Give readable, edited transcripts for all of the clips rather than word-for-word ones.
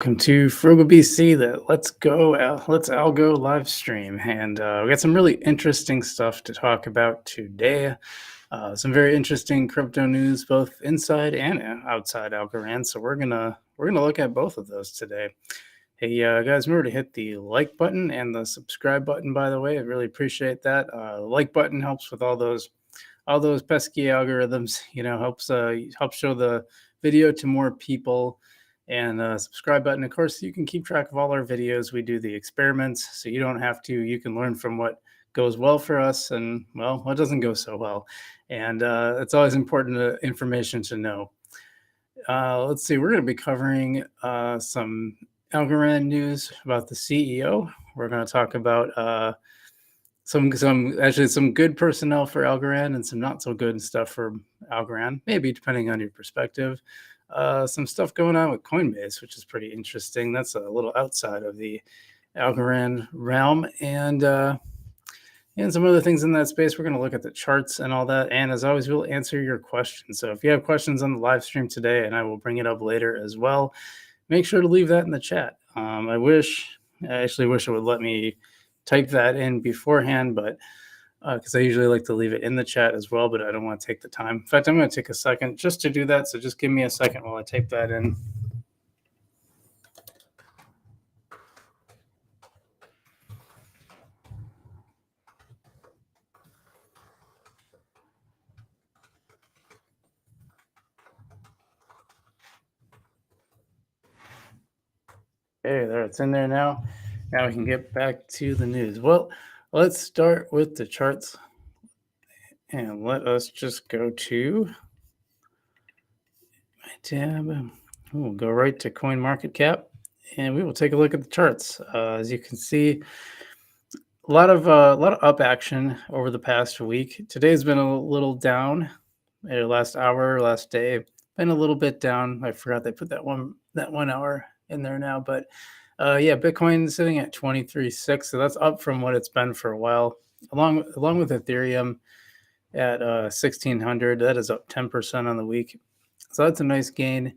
Welcome to Frugal BC, the Let's Algo live stream. And we got some really interesting stuff to talk about today. Some very interesting crypto news, both inside and outside Algorand. So we're gonna look at both of those today. Hey guys, remember to hit the like button and the subscribe button. By the way, I really appreciate that. The like button helps with all those pesky algorithms. Helps show the video to more people, and subscribe button, of course, you can keep track of all our videos. We do the experiments, so you don't have to. You can learn from what goes well for us and, well, what doesn't go so well. And it's always important information to know. Let's see, we're going to be covering some Algorand news about the CEO. We're going to talk about some good personnel for Algorand and some not so good stuff for Algorand, maybe depending on your perspective. Some stuff going on with Coinbase, which is pretty interesting. That's a little outside of the Algorand realm, and some other things in that space. We're going to look at the charts and all that. And as always, we'll answer your questions. So if you have questions on the live stream today, and I will bring it up later as well, make sure to leave that in the chat. I actually wish it would let me type that in beforehand, but because I usually like to leave it in the chat as well, but I don't want to take the time. In fact, I'm going to take a second just to do that. So just give me a second while I type that in. Okay, there, it's in there now. Now we can get back to the news. Well, let's start with the charts. And let us just go to my tab. We'll go right to Coin Market Cap, and we will take a look at the charts. As you can see, a lot of up action over the past week. Today's been a little down. Last hour, last day, been a little bit down. I forgot they put that 1 hour in there now, but yeah, Bitcoin sitting at 23.6, so that's up from what it's been for a while. Along with Ethereum at 1,600, that is up 10% on the week. So that's a nice gain.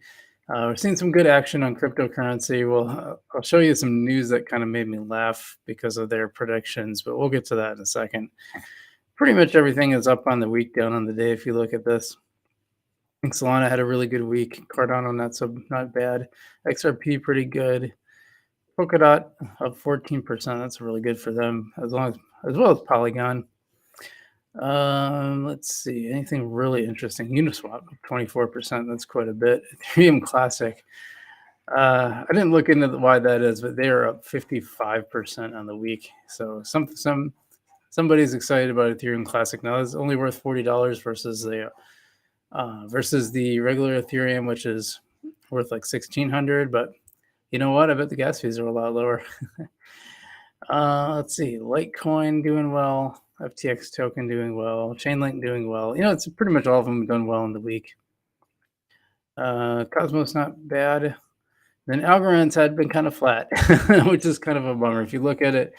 We're seeing some good action on cryptocurrency. Well, I'll show you some news that kind of made me laugh because of their predictions, but we'll get to that in a second. Pretty much everything is up on the week, down on the day. If you look at this, Solana had a really good week. Cardano not bad. XRP pretty good. Polkadot up 14%. That's really good for them, as well as Polygon. Let's see, anything really interesting. Uniswap 24%. That's quite a bit. Ethereum Classic. I didn't look into why that is, but they are up 55% on the week. So somebody's excited about Ethereum Classic now. It's only worth $40 versus the regular Ethereum, which is worth like $1,600. But you know what? I bet the gas fees are a lot lower. Let's see, Litecoin doing well. FTX token doing well, Chainlink doing well. It's pretty much all of them done well in the week. Cosmos not bad. Then Algorand's had been kind of flat, which is kind of a bummer. If you look at it,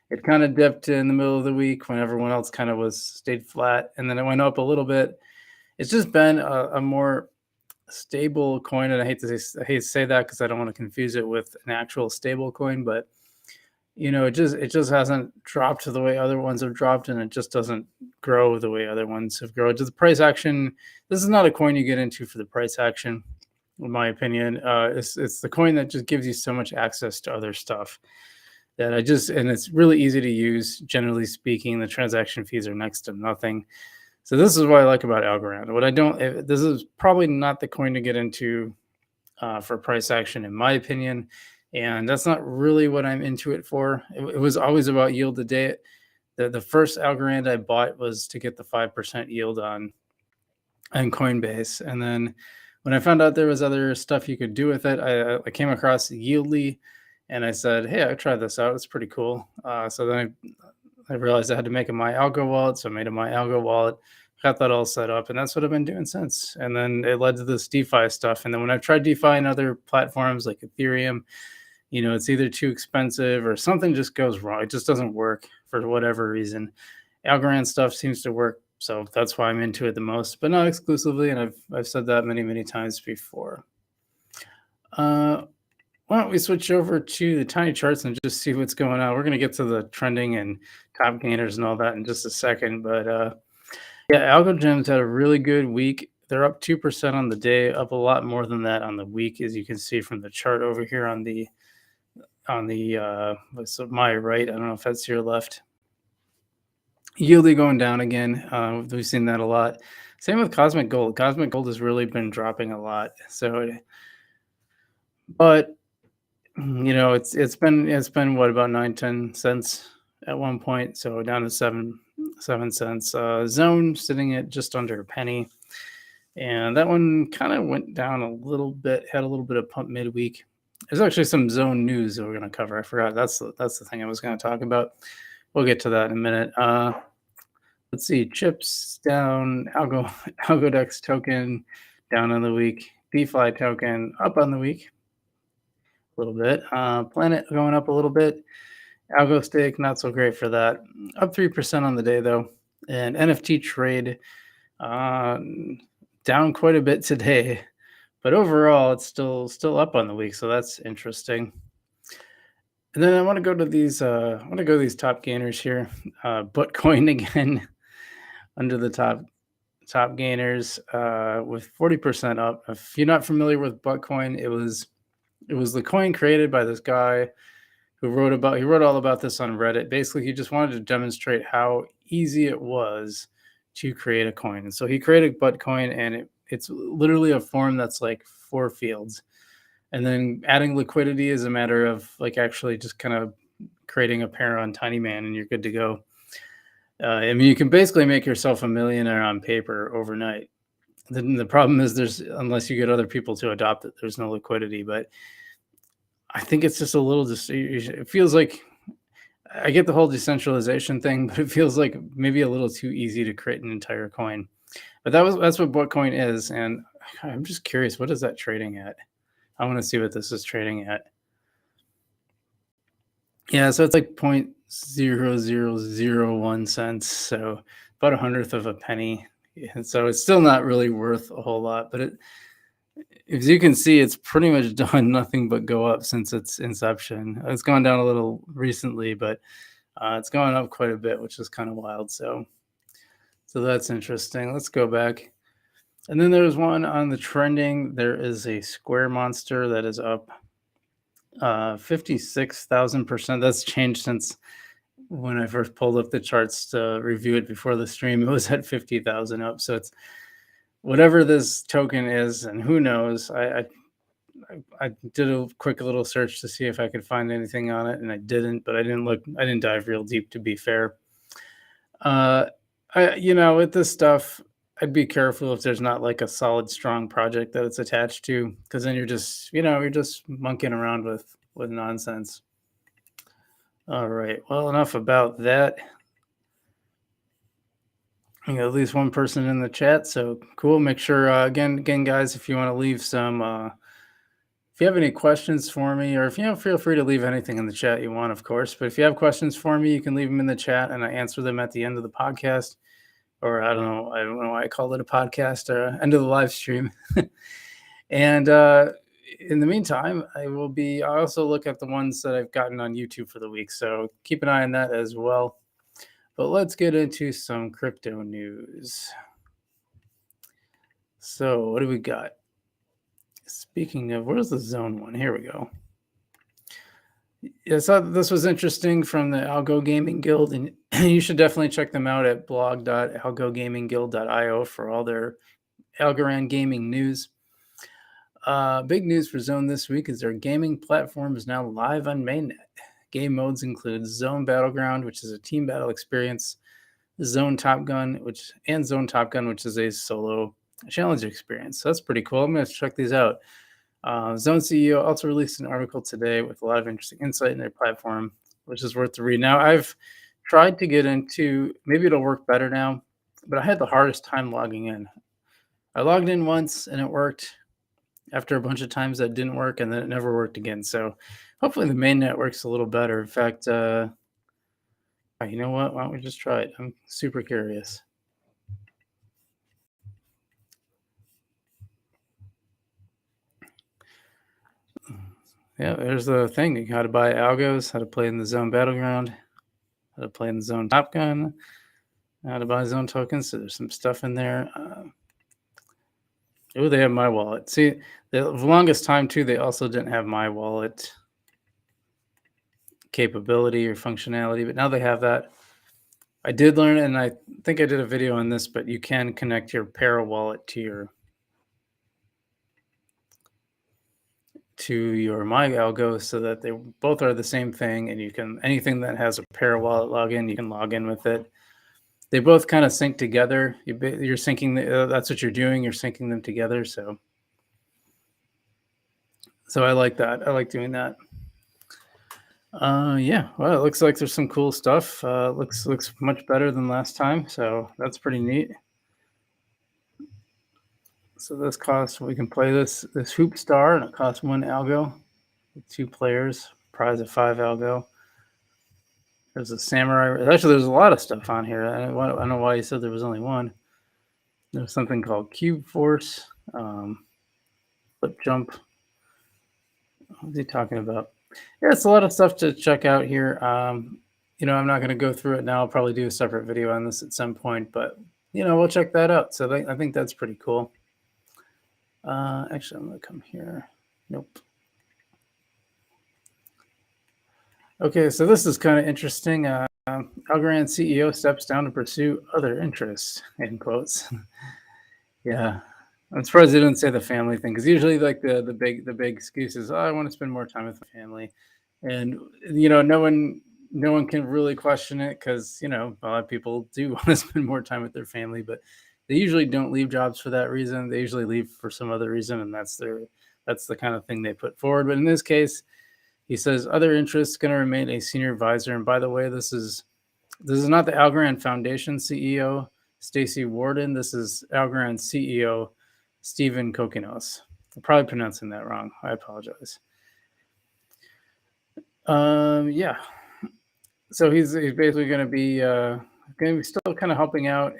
it kind of dipped in the middle of the week when everyone else kind of stayed flat, and then it went up a little bit. It's just been a more stable coin, and I hate to say that because I don't want to confuse it with an actual stable coin, but it just hasn't dropped the way other ones have dropped, and it just doesn't grow the way other ones have grown. To the price action, this is not a coin you get into for the price action, in my opinion. It's the coin that just gives you so much access to other stuff that and it's really easy to use. Generally speaking, the transaction fees are next to nothing. So this is what I like about Algorand. This is probably not the coin to get into for price action, in my opinion. And that's not really what I'm into it for. It was always about yield to day. The first Algorand I bought was to get the 5% yield on Coinbase. And then when I found out there was other stuff you could do with it, I came across Yieldly, and I said, hey, I tried this out. It's pretty cool. So then I realized I had to make a My Algo wallet. So I made a My Algo wallet, got that all set up, and that's what I've been doing since. And then it led to this DeFi stuff. And then when I've tried DeFi and other platforms like Ethereum, it's either too expensive or something just goes wrong. It just doesn't work for whatever reason. Algorand stuff seems to work, so that's why I'm into it the most, but not exclusively. And I've said that many times before. why don't we switch over to the tiny charts and just see what's going on? We're going to get to the trending and top gainers and all that in just a second. But yeah, Algo Gems had a really good week. They're up 2% on the day, up a lot more than that on the week, as you can see from the chart over here on the what's my right. I don't know if that's your left. Yieldly going down again. We've seen that a lot. Same with Cosmic Gold. Cosmic Gold has really been dropping a lot. So, but it's been what, about 9-10 cents at one point, so down to 7 cents. Zone sitting at just under a penny, and that one kind of went down a little bit, had a little bit of pump midweek. There's actually some zone news that we're going to cover. I forgot, that's the thing I was going to talk about. We'll get to that in a minute. Let's see, chips down, Algodex token down on the week, DeFi token up on the week a little bit. Planet going up a little bit. Algo stake, not so great for that. Up 3% on the day though. And NFT trade uh, down quite a bit today, but overall it's still up on the week, so that's interesting. And then I want to go to these top gainers here. Bitcoin again under the top gainers with 40% up. If you're not familiar with Bitcoin, it was the coin created by this guy he wrote all about this on Reddit. Basically, he just wanted to demonstrate how easy it was to create a coin. And so he created Bitcoin, and it's literally a form that's like 4 fields. And then adding liquidity is a matter of like actually just kind of creating a pair on Tiny Man, and you're good to go. I mean, you can basically make yourself a millionaire on paper overnight. The problem is unless you get other people to adopt it, there's no liquidity. But I think it's just a little it feels like I get the whole decentralization thing, but it feels like maybe a little too easy to create an entire coin. But that's what Bitcoin is, and I'm just curious, what is that trading at? I want to see what this is trading at. Yeah, so it's like 0.0001 cents, so about 100th of a penny. And so it's still not really worth a whole lot, but as you can see, it's pretty much done nothing but go up since its inception. It's gone down a little recently, but it's gone up quite a bit, which is kind of wild. So that's interesting. Let's go back. And then there's one on the trending. There is a Square Monster that is up 56,000%. That's changed since when I first pulled up the charts to review it before the stream. It was at 50,000 up. So it's whatever this token is, and who knows. I did a quick little search to see if I could find anything on it, and I didn't. But I didn't dive real deep, to be fair. With this stuff, I'd be careful if there's not like a solid, strong project that it's attached to, because then you're just monkeying around with nonsense. All right. Well, enough about that. We got at least one person in the chat, so cool. Make sure again, guys, if you want to leave some, if you have any questions for me, or if feel free to leave anything in the chat you want, of course. But if you have questions for me, you can leave them in the chat, and I answer them at the end of the podcast. Or I don't know why I call it a podcast, or end of the live stream. And in the meantime, I also look at the ones that I've gotten on YouTube for the week. So keep an eye on that as well. But let's get into some crypto news. So what do we got? Speaking of, where's the zone one? Here we go. Yeah, so this was interesting from the Algo Gaming Guild, and you should definitely check them out at blog.algogamingguild.io for all their Algorand gaming news. Big news for Zone this week is their gaming platform is now live on mainnet. Game modes include Zone Battleground, which is a team battle experience, Zone Top Gun, which is a solo challenge experience. So that's pretty cool. I'm going to check these out. Zone CEO also released an article today with a lot of interesting insight in their platform, which is worth the read. Now, I've tried to get into, maybe it'll work better now, but I had the hardest time logging in. I logged in once and it worked. After a bunch of times that didn't work, and then it never worked again. So hopefully the mainnet works a little better. In fact, you know what? Why don't we just try it? I'm super curious. Yeah, there's the thing. You how to buy algos, how to play in the zone battleground, how to play in the zone top gun, how to buy zone tokens. So there's some stuff in there. Oh, they have my wallet. See, the longest time too, they also didn't have my wallet capability or functionality, but now they have that. I did learn, and I think I did a video on this, but you can connect your Para wallet to your My Algo so that they both are the same thing, and you can anything that has a Para wallet login, you can log in with it. They both kind of sync together. You're syncing. That's what you're doing. You're syncing them together. So I like that. I like doing that. Yeah. Well, it looks like there's some cool stuff. Looks much better than last time. So that's pretty neat. So this costs. We can play this Hoop Star, and it costs 1 algo. 2 players. Prize of 5 algo. There's a samurai. Actually, there's a lot of stuff on here. I don't know why you said there was only one. There's something called Cube Force, Flip Jump. What's he talking about? Yeah, it's a lot of stuff to check out here. I'm not going to go through it now. I'll probably do a separate video on this at some point, but we'll check that out. So I think that's pretty cool. Actually, I'm going to come here. Nope. Okay, so this is kind of interesting. Algorand CEO steps down to pursue other interests, in quotes. Yeah. I'm surprised they didn't say the family thing, because usually like the big excuse is, oh, I want to spend more time with my family. And no one can really question it, because a lot of people do want to spend more time with their family, but they usually don't leave jobs for that reason. They usually leave for some other reason, and that's the kind of thing they put forward. But in this case, he says other interests going to remain a senior advisor. And by the way, this is not the Algorand Foundation CEO Stacy Warden. This is Algorand CEO Steven Kokinos. I'm probably pronouncing that wrong. I apologize. Yeah. So he's basically going to be still kind of helping out,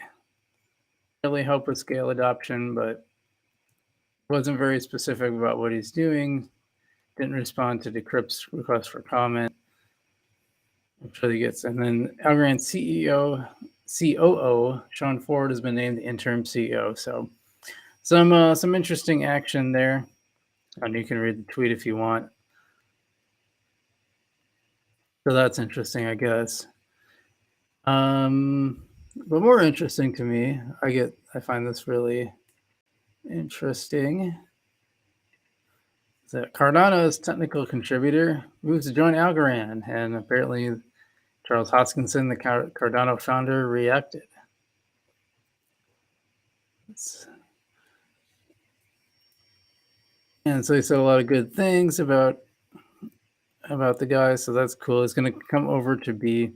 really help with scale adoption, but wasn't very specific about what he's doing. Didn't respond to Decrypt's request for comment. I'm sure he gets. And then Algorand COO Sean Ford has been named the interim CEO. So some interesting action there. And you can read the tweet if you want. So that's interesting, I guess. But more interesting to me, I find this really interesting, is that Cardano's technical contributor moves to join Algorand, and apparently Charles Hoskinson, the Cardano founder, reacted. And so he said a lot of good things about the guy, so that's cool. He's going to come over to be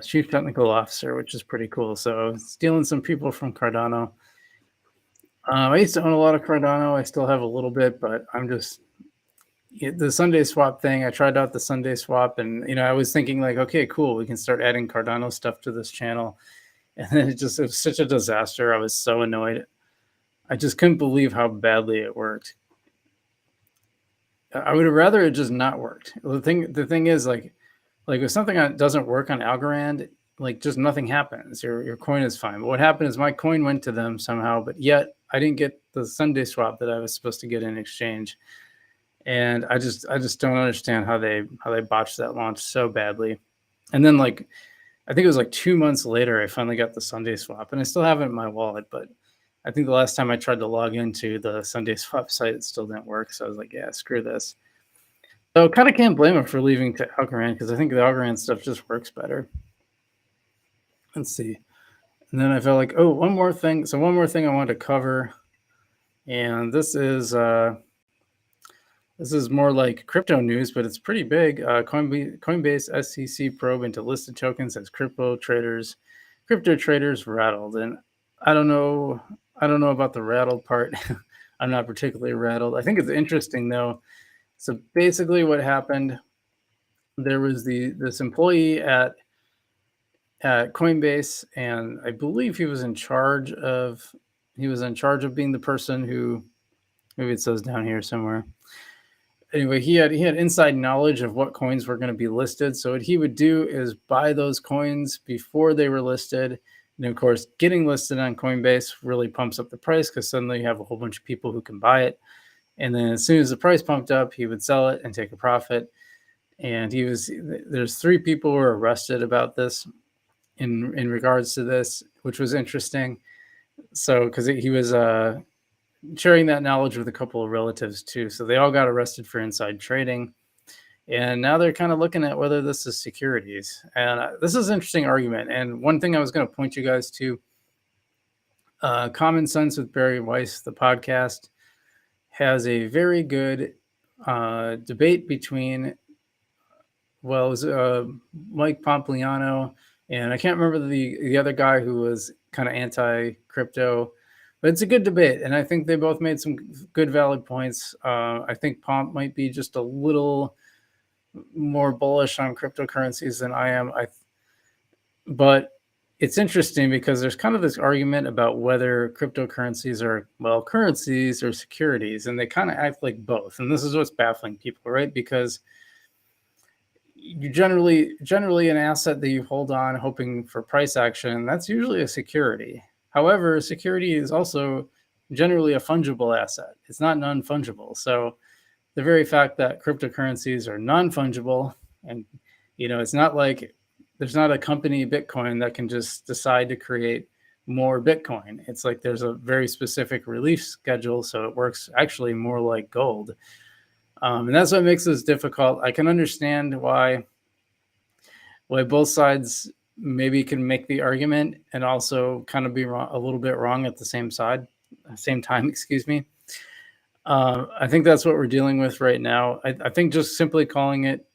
chief technical officer, which is pretty cool. So stealing some people from Cardano. I used to own a lot of Cardano. I still have a little bit, but I'm just the Sunday swap thing. I tried out the Sunday swap, and I was thinking like, okay, cool, we can start adding Cardano stuff to this channel, and then it was such a disaster. I was so annoyed. I just couldn't believe how badly it worked. I would have rather it just not worked. The thing is, like if something doesn't work on Algorand, like just nothing happens. Your coin is fine. But what happened is my coin went to them somehow, but yet I didn't get the Sunday swap that I was supposed to get in exchange. And I just don't understand how they botched that launch so badly. And then I think it was 2 months later, I finally got the Sunday swap, and I still have it in my wallet, but I think the last time I tried to log into the Sunday swap site, it still didn't work. So I was like, yeah, screw this. So kind of can't blame him for leaving to Algorand, because I think the Algorand stuff just works better. Let's see. And then I felt like, oh, one more thing. So one more thing I wanted to cover, and this is more like crypto news, but it's pretty big. Coinbase SEC probe into listed tokens as crypto traders rattled. And I don't know about the rattled part. I'm not particularly rattled. I think it's interesting though. So basically what happened, there was this employee at Coinbase, and I believe he was in charge of being the person who, maybe it says down here somewhere. anyway, he had inside knowledge of what coins were going to be listed. So what he would do is buy those coins before they were listed. And of course, getting listed on Coinbase really pumps up the price because suddenly you have a whole bunch of people who can buy it. And then as soon as the price pumped up, he would sell it and take a profit. And there's 3 people who were arrested about this in regards to this, which was interesting. So because he was sharing that knowledge with a couple of relatives too. So they all got arrested for inside trading. And now they're kind of looking at whether this is securities. And this is an interesting argument. And one thing I was going to point you guys to, Common Sense with Barry Weiss, the podcast, has a very good debate between, well, it was Mike Pompliano, and I can't remember the other guy who was kind of anti-crypto. But it's a good debate, and I think they both made some good, valid points. I think Pomp might be just a little more bullish on cryptocurrencies than I am. But it's interesting because there's kind of this argument about whether cryptocurrencies are, well, currencies or securities, and they kind of act like both. And this is what's baffling people, right? Because you generally an asset that you hold on hoping for price action, that's usually a security. However, security is also generally a fungible asset. It's not non-fungible. So the very fact that cryptocurrencies are non-fungible, and it's not like there's not a company Bitcoin that can just decide to create more Bitcoin. It's like there's a very specific release schedule, so it works actually more like gold. And that's what makes this difficult. I can understand why both sides maybe can make the argument and also kind of be wrong, a little bit wrong at the same time, excuse me. I think that's what we're dealing with right now. I think just simply calling it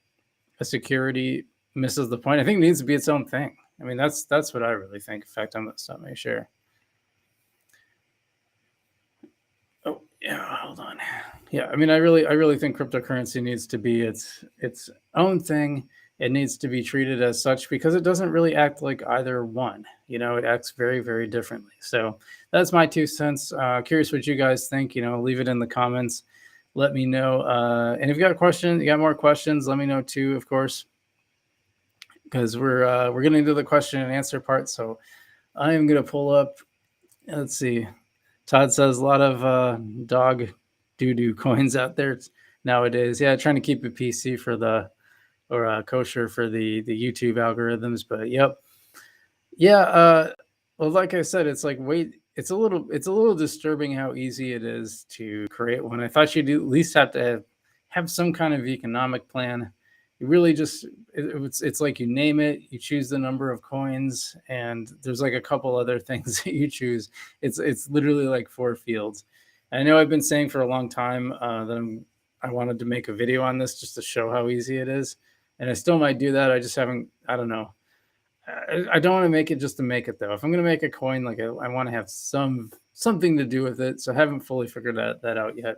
a security misses the point. I think it needs to be its own thing. I mean, that's what I really think. In fact, I'm going to stop my share. Oh, yeah, hold on. Yeah, I mean, I really think cryptocurrency needs to be its own thing. It needs to be treated as such because it doesn't really act like either one. It acts very, very differently. So that's my 2 cents. Curious what you guys think. Leave it in the comments. Let me know. And if you got a question, you got more questions, let me know too, of course, because we're getting into the question and answer part. So I am going to pull up. Let's see. Todd says a lot of dog doo-doo coins out there nowadays. Yeah, trying to keep it PC or kosher for the YouTube algorithms. But yep. Yeah. Well, like I said, it's like, it's a little disturbing how easy it is to create one. I thought you'd at least have to have some kind of economic plan. You really just, it's like you name it, you choose the number of coins, and there's like a couple other things that you choose. It's literally like 4 fields. I know I've been saying for a long time that I wanted to make a video on this just to show how easy it is. And I still might do that. I just haven't, I don't know. I don't want to make it just to make it though. If I'm going to make a coin, like I want to have something to do with it. So I haven't fully figured that out yet.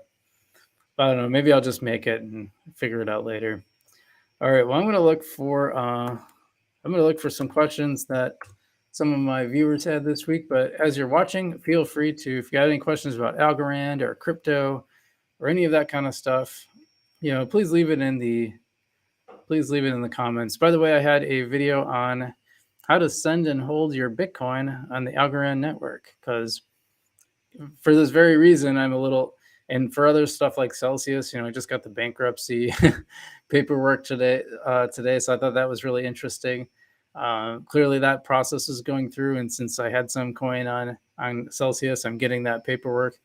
But I don't know. Maybe I'll just make it and figure it out later. All right. Well, I'm going to look for some questions that some of my viewers had this week. But as you're watching, feel free to, if you got any questions about Algorand or crypto or any of that kind of stuff, please leave it in the comments. By the way, I had a video on how to send and hold your Bitcoin on the Algorand network, because for this very reason, I'm a little, and for other stuff like Celsius, I just got the bankruptcy paperwork today. So I thought that was really interesting. Clearly that process is going through. And since I had some coin on Celsius, I'm getting that paperwork.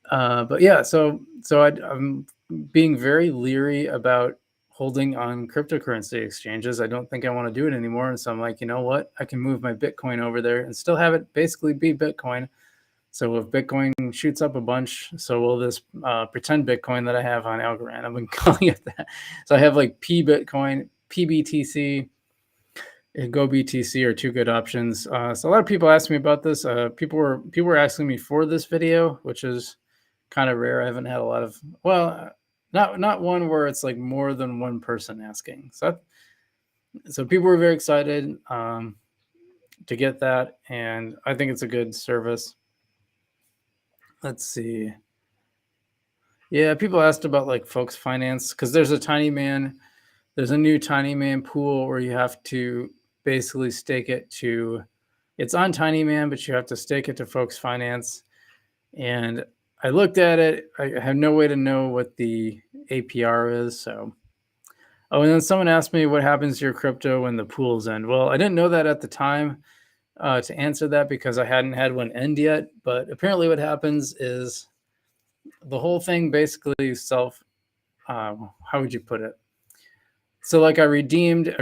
But yeah, so I'm being very leery about holding on cryptocurrency exchanges. I don't think I want to do it anymore. And so I'm like, you know what? I can move my Bitcoin over there and still have it basically be Bitcoin. So if Bitcoin shoots up a bunch, so will this pretend Bitcoin that I have on Algorand. I've been calling it that. So I have like P Bitcoin, PBTC, and Go BTC are 2 good options. So a lot of people ask me about this. People were asking me for this video, which is kind of rare. I haven't had a lot of, well, not one where it's like more than one person asking. So people were very excited to get that, and I think it's a good service. Let's see. Yeah, people asked about like folks finance because there's a new tiny man pool where you have to basically stake it to it's on tiny man, but you have to stake it to folks finance. And I looked at it, I have no way to know what the APR is. So oh, and then someone asked me what happens to your crypto when the pools end. Well, I didn't know that at the time to answer that because I hadn't had one end yet. But apparently, what happens is the whole thing basically how would you put it? So like I redeemed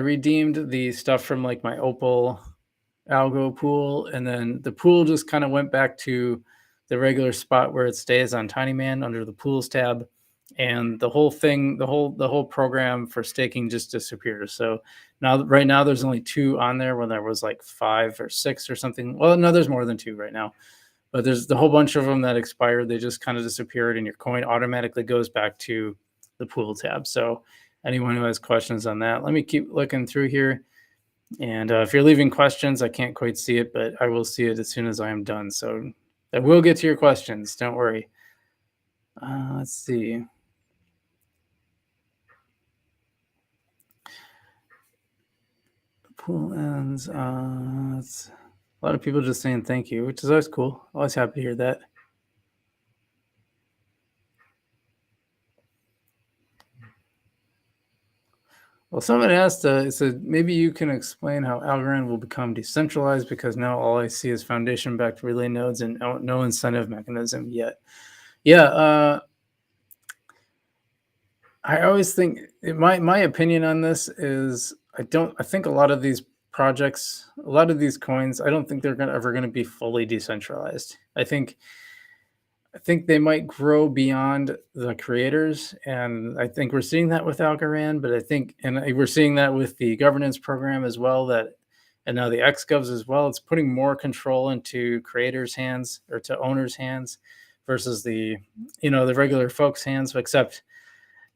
the stuff from like my Opal Algo pool, and then the pool just kind of went back to the regular spot where it stays on TinyMan under the pools tab, and the whole thing, the whole program for staking just disappears. So now, right now, there's only two on there when there was like five or six or something. Well, no, there's more than two right now, but there's the whole bunch of them that expired. They just kind of disappeared, and your coin automatically goes back to the pool tab. So anyone who has questions on that, let me keep looking through here. And if you're leaving questions, I can't quite see it, but I will see it as soon as I am done. So I will get to your questions. Don't worry. Let's see. Pool ends. It's a lot of people just saying thank you, which is always cool. Always happy to hear that. Well, someone asked, it said, maybe you can explain how Algorand will become decentralized because now all I see is foundation-backed relay nodes and no incentive mechanism yet. Yeah, I always think my opinion on this is I think a lot of these projects, a lot of these coins, I don't think they're ever gonna be fully decentralized. I think they might grow beyond the creators, and I think we're seeing that with Algorand, but I think we're seeing that with the governance program as well, and now the XGovs as well. It's putting more control into creators' hands or to owners' hands versus the regular folks' hands, except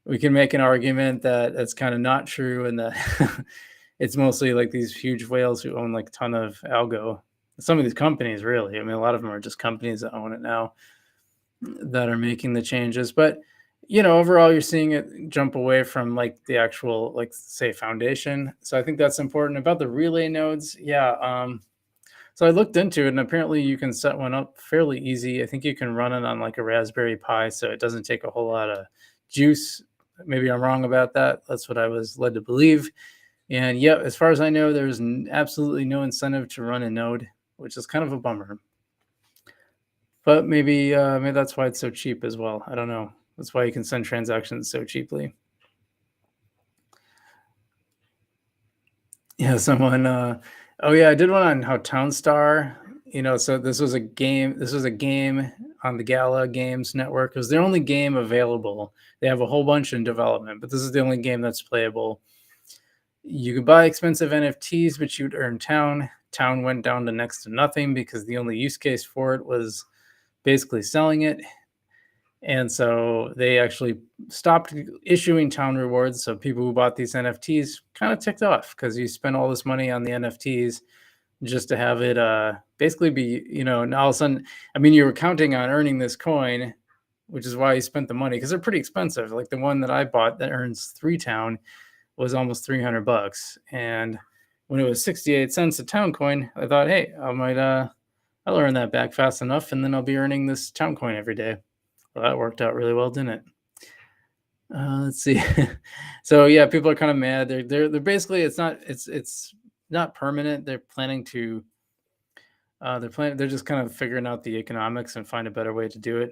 we can make an argument that it's kind of not true and that it's mostly like these huge whales who own like a ton of Algo. Some of these companies, really. I mean, a lot of them are just companies that own it now that are making the changes. But overall, you're seeing it jump away from like the actual, like, say, foundation. So I think that's important. About the relay nodes, yeah. So I looked into it, and apparently you can set one up fairly easy. I think you can run it on like a Raspberry Pi, so it doesn't take a whole lot of juice. Maybe I'm wrong about that. That's what I was led to believe. And yeah, as far as I know, there's absolutely no incentive to run a node, which is kind of a bummer. But maybe that's why it's so cheap as well. I don't know. That's why you can send transactions so cheaply. Yeah, someone. Oh yeah, I did one on how Townstar. So this was a game. This was a game on the Gala Games Network. It was their only game available. They have a whole bunch in development, but this is the only game that's playable. You could buy expensive NFTs, but you'd earn town. Town went down to next to nothing because the only use case for it was basically selling it. And so they actually stopped issuing town rewards. So people who bought these NFTs kind of ticked off because you spent all this money on the NFTs just to have it basically be, and all of a sudden, I mean, you were counting on earning this coin, which is why you spent the money because they're pretty expensive. Like the one that I bought that earns 3 town was almost $300. And when it was 68 cents a town coin, I thought, hey, I'll earn that back fast enough, and then I'll be earning this town coin every day. Well, that worked out really well, didn't it? Let's see. So yeah, people are kind of mad. They're basically it's not permanent. They're just kind of figuring out the economics and find a better way to do it.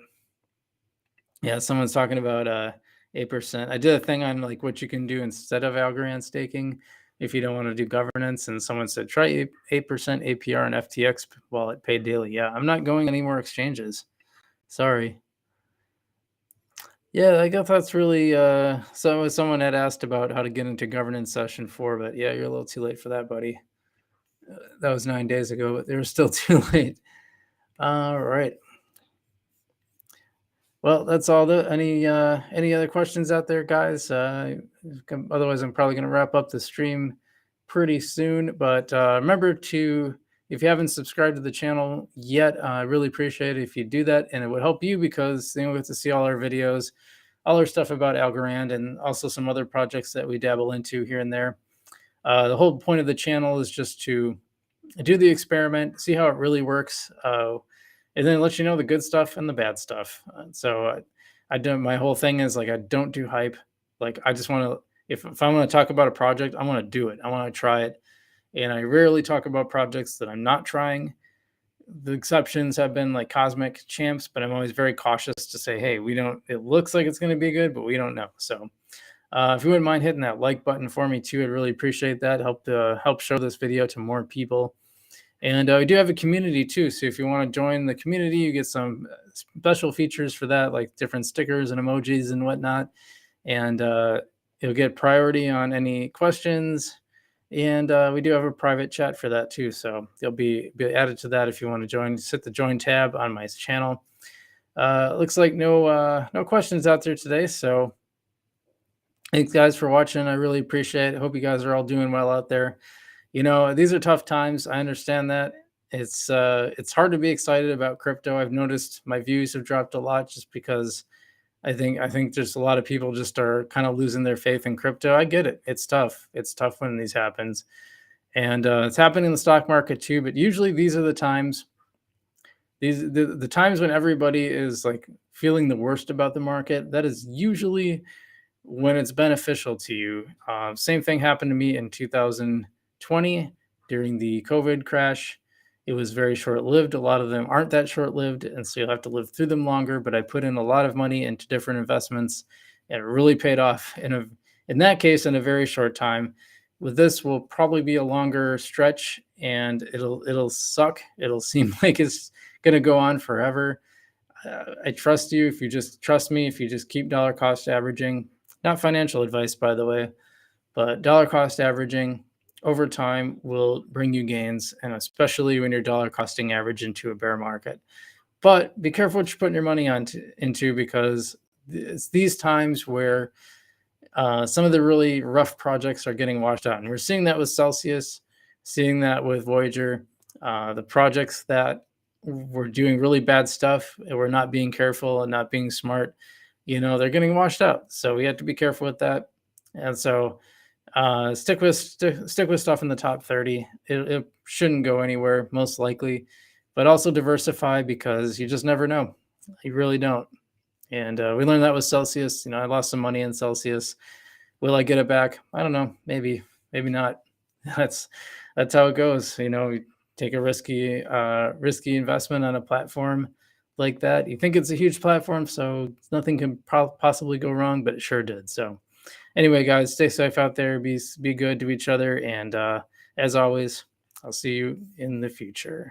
Yeah, someone's talking about 8%. I did a thing on like what you can do instead of Algorand staking if you don't want to do governance, and someone said try 8% APR and FTX wallet paid daily. Yeah, I'm not going any more exchanges. Sorry. Yeah, I guess that's really so someone had asked about how to get into governance session 4, but yeah, you're a little too late for that, buddy. That was 9 days ago, but they were still too late. All right. Well, that's all the any other questions out there, guys? Otherwise I'm probably going to wrap up the stream pretty soon, but remember to If you haven't subscribed to the channel yet, I really appreciate it if you do that, and it would help you because then you'll get to see all our videos, all our stuff about Algorand, and also some other projects that we dabble into here and there. The whole point of the channel is just to do the experiment, see how it really works, and then let you know the good stuff and the bad stuff. I don't. My whole thing is like I don't do hype. Like I just want to. If I want to talk about a project, I want to do it. I want to try it, and I rarely talk about projects that I'm not trying. The exceptions have been like Cosmic Champs, but I'm always very cautious to say, hey, we don't. It looks like it's going to be good, but we don't know. So if you wouldn't mind hitting that like button for me too, I'd really appreciate that. Help show this video to more people. And we do have a community too. So if you want to join the community, you get some special features for that, like different stickers and emojis and whatnot. And you'll get priority on any questions. And we do have a private chat for that too. So you'll be added to that if you want to join. Just hit the join tab on my channel. Looks like no questions out there today. So thanks guys for watching. I really appreciate it. Hope you guys are all doing well out there. You know, these are tough times. I understand that. It's hard to be excited about crypto. I've noticed my views have dropped a lot just because I think just a lot of people just are kind of losing their faith in crypto. I get it. It's tough. It's tough when these happens. And it's happening in the stock market too, but usually these are the times the times when everybody is like feeling the worst about the market. That is usually when it's beneficial to you. Same thing happened to me in 2020 during the COVID crash. It was very short lived. A lot of them aren't that short lived, and so you'll have to live through them longer. But I put in a lot of money into different investments, and it really paid off in that case in a very short time. With this, will probably be a longer stretch, and it'll suck. It'll seem like it's going to go on forever. I trust you if you just trust me. If you just keep dollar cost averaging, not financial advice, by the way, but dollar cost averaging over time will bring you gains, and especially when you're dollar costing average into a bear market. But be careful what you're putting your money into, because it's these times where some of the really rough projects are getting washed out. And we're seeing that with Celsius, seeing that with Voyager, the projects that were doing really bad stuff and we're not being careful and not being smart, they're getting washed out. So we have to be careful with that. And so stick with stuff in the top 30. It shouldn't go anywhere, most likely, but also diversify, because you just never know. You really don't. And we learned that with Celsius. I lost some money in Celsius. Will I get it back? I don't know. Maybe not. That's how it goes. You take a risky investment on a platform like that. You think it's a huge platform, so nothing can possibly go wrong, but it sure did. So anyway, guys, stay safe out there. Be good to each other. And as always, I'll see you in the future.